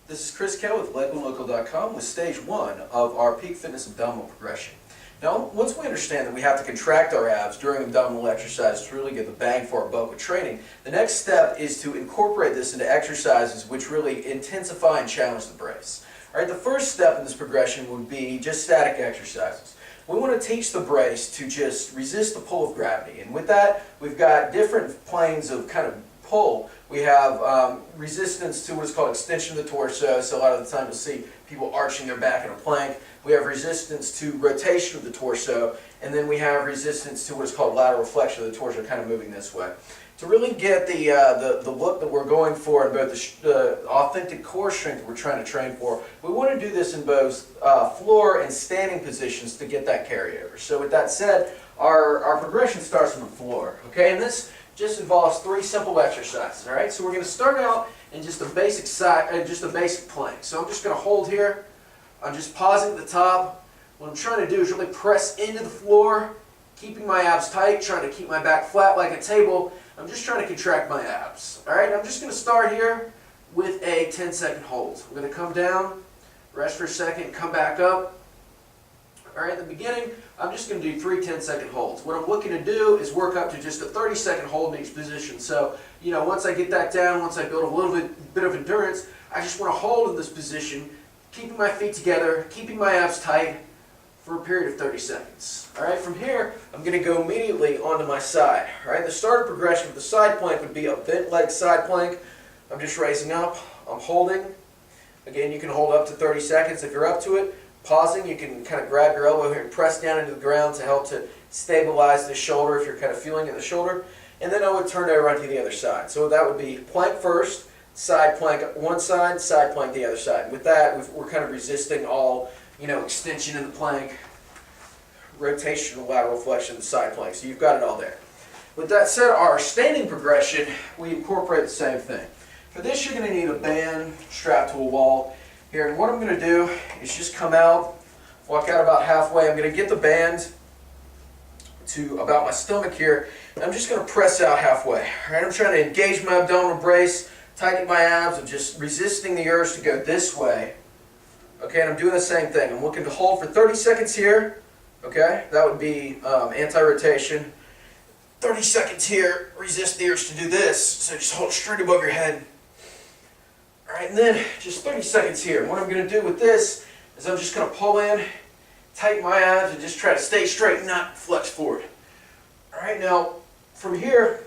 This is Chris Kell with LakelandLocal.com with stage 1 of our peak fitness abdominal progression. Now, once we understand that we have to contract our abs during abdominal exercises to really get the bang for our buck with training, the next step is to incorporate this into exercises which really intensify and challenge the brace. All right, the first step in this progression would be just static exercises. We want to teach the brace to just resist the pull of gravity, and with that, we've got different planes of kind of pull. We have resistance to what is called extension of the torso, so a lot of the time you'll see people arching their back in a plank. We have resistance to rotation of the torso, and then we have resistance to what is called lateral flexion of the torso, kind of moving this way. To really get the look that we're going for in both the authentic core strength we're trying to train for, we want to do this in both floor and standing positions to get that carryover. So with that said, our progression starts on the floor, okay? And this just involves 3 simple exercises, all right? So we're going to start out in just a basic plank. So I'm just going to hold here. I'm just pausing at the top. What I'm trying to do is really press into the floor, keeping my abs tight, trying to keep my back flat like a table. I'm just trying to contract my abs, all right? I'm just going to start here with a 10-second hold. I'm going to come down, rest for a second, come back up. All right, in the beginning, I'm just going to do 3 10-second holds. What I'm looking to do is work up to just a 30-second hold in each position. So, you know, once I get that down, once I build a little bit of endurance, I just want to hold in this position, keeping my feet together, keeping my abs tight for a period of 30 seconds. All right, from here, I'm going to go immediately onto my side. All right, the start of progression of the side plank would be a bent leg side plank. I'm just raising up, I'm holding. Again, you can hold up to 30 seconds if you're up to it. Pausing, you can kind of grab your elbow here and press down into the ground to help to stabilize the shoulder if you're kind of feeling it in the shoulder. And then I would turn over onto the other side. So that would be plank first, side plank one side plank the other side. And with that, we're kind of resisting all, you know, extension in the plank, rotation, lateral flexion, the side plank. So you've got it all there. With that said, our standing progression, we incorporate the same thing. For this, you're going to need a band strapped to a wall here, and what I'm going to do is just come out, walk out about halfway. I'm going to get the band to about my stomach here, and I'm just going to press out halfway. All right, I'm trying to engage my abdominal brace, tightening my abs, and just resisting the urge to go this way. Okay, and I'm doing the same thing. I'm looking to hold for 30 seconds here. Okay, that would be anti-rotation. 30 seconds here, resist the urge to do this, so just hold straight above your head. Alright, and then just 30 seconds here. What I'm going to do with this is I'm just going to pull in, tighten my abs, and just try to stay straight and not flex forward. Alright, now from here,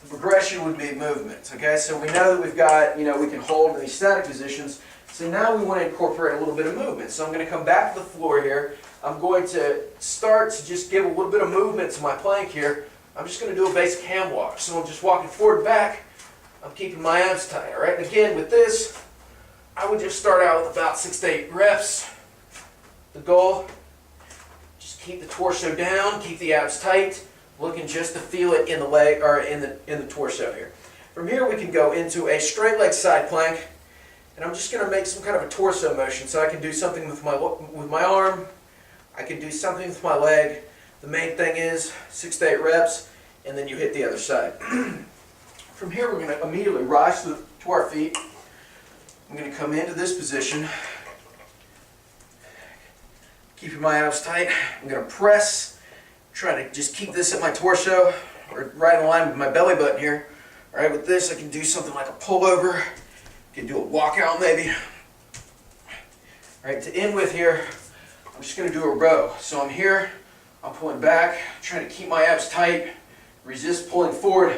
the progression would be movement. Okay, so we know that we've got, you know, we can hold in these static positions. So now we want to incorporate a little bit of movement. So I'm going to come back to the floor here. I'm going to start to just give a little bit of movement to my plank here. I'm just going to do a basic hand walk. So I'm just walking forward and back. I'm keeping my abs tight, all right? And again, with this, I would just start out with about 6 to 8 reps. The goal, just keep the torso down, keep the abs tight, looking just to feel it in the leg or in the torso here. From here, we can go into a straight leg side plank, and I'm just going to make some kind of a torso motion. So I can do something with my arm, I can do something with my leg. The main thing is 6 to 8 reps, and then you hit the other side. From here, we're going to immediately rise to our feet. I'm going to come into this position, keeping my abs tight. I'm going to press, try to just keep this at my torso, or right in line with my belly button here. All right, with this, I can do something like a pullover. I can do a walkout maybe. All right, to end with here, I'm just going to do a row. So I'm here, I'm pulling back, trying to keep my abs tight, resist pulling forward.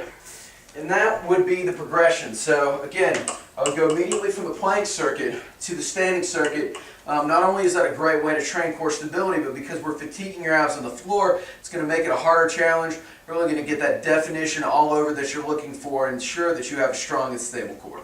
And that would be the progression. So again, I would go immediately from the plank circuit to the standing circuit. Not only is that a great way to train core stability, but because we're fatiguing your abs on the floor, it's going to make it a harder challenge. You're really going to get that definition all over that you're looking for and ensure that you have a strong and stable core.